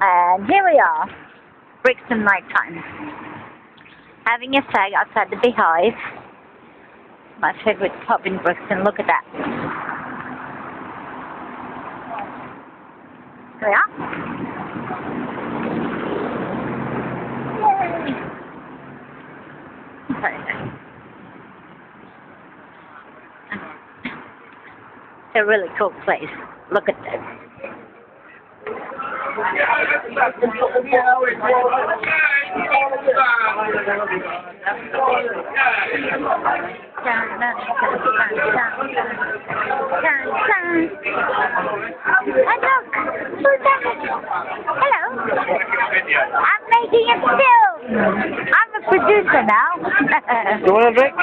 And here we are, Brixton night time. Having a fag outside the Beehive. My favorite pub in Brixton, look at that. Here we are. Yay! Very nice. It's a really cool place. Look at this. And look, who's that? Hello. I'm making a film. I'm a producer now. You want a drink?